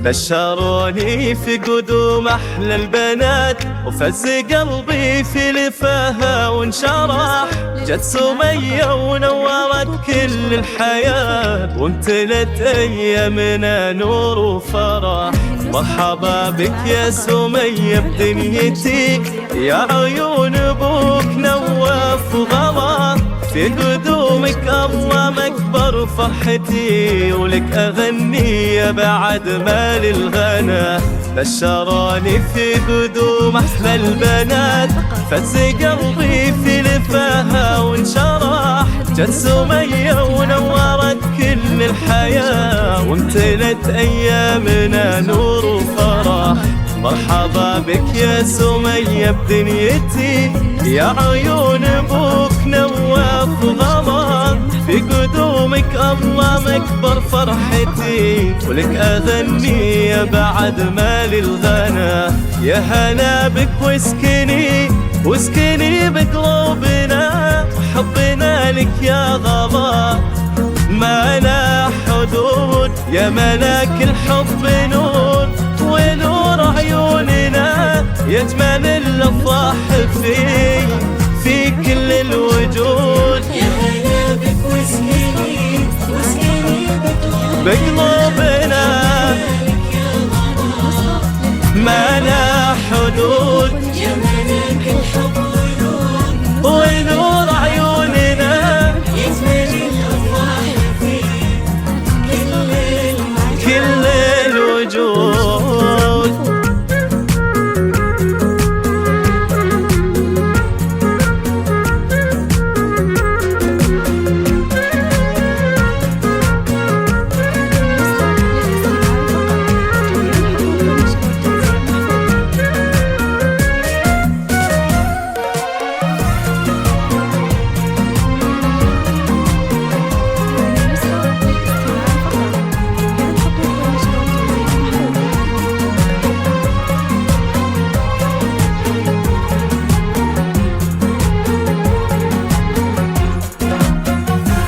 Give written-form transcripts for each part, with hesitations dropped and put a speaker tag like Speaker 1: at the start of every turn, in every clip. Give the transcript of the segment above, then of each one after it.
Speaker 1: بشروني في قدوم أحلى البنات، وفز قلبي في لفاها وانشرح. جت سمية ونورت كل الحياة، وامتلت أيامنا نور وفرح. مرحبا بك يا سمية بدنيتي، يا عيون أبوك نواف وغلا. في قدومك الله مكبر فرحتي، ولك أغني يا بعد ما للغنى. بشروني في قدوم أحلى البنات، فز قلبي في لفاها وانشرح. جت سمية ونورت كل الحياة، وامتلت أيامنا نور وفرح. مرحبا بك يا سمية بدنيتي، يا عيون أبوك نواف وغلا. في قدومك الله مكبر فرحتي، ولك أغني يا بعد ما للغنى. يا هلا بك واسكني بقلوبنا، وحبنا لك يا غلا ما لا حدود. يا ملاك الحب نور ونور عيوننا، يجمل الأفراح في كل الوجود.
Speaker 2: يا هلا بك واسكني
Speaker 1: بقلوبنا ما لا حدود.
Speaker 2: يا ملاك الحب
Speaker 1: ونور عيوننا،
Speaker 2: يجمل الأفراح في
Speaker 1: كل الوجود.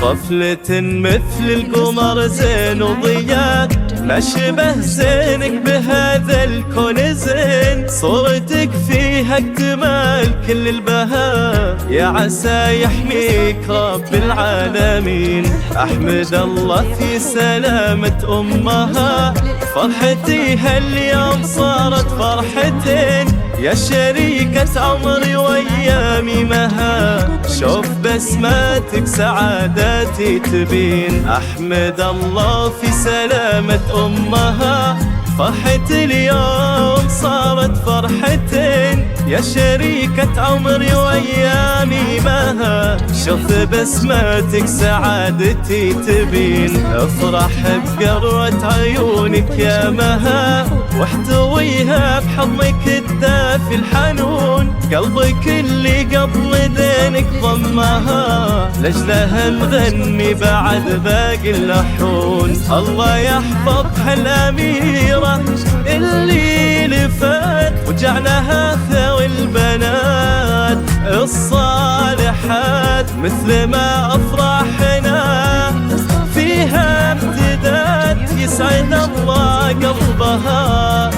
Speaker 1: طفلة مثل القمر زين وضياء، ما شبه زينك بهذا الكون زين. صورتك فيها اكتمال كل البهاء، يا عسى يحميك رب العالمين. أحمد الله في سلامة أمها، فرحتي هاليوم صارت فرحتين. يا شريكة عمري وأيامي مها، شوف بسماتك سعادتي تبين. أحمد الله في سلامة أمها، فرحتي اليوم صارت فرحتين. يا شريكة عمري وأيامي مها، شوف بسماتك سعادتي تبين. افرح بقرة عيونك يا مها، واحتويها بحضنك الدافي الحنون. قلبك اللي قبل دينك ضمها، لجلها نغني بعد باقي اللحون. الله يحفظها الأميرة اللي لفات، وجعلها ثوي البنات الصالحات. مثل ما أفراحنا فيها امتداد، يسعد الله قلبها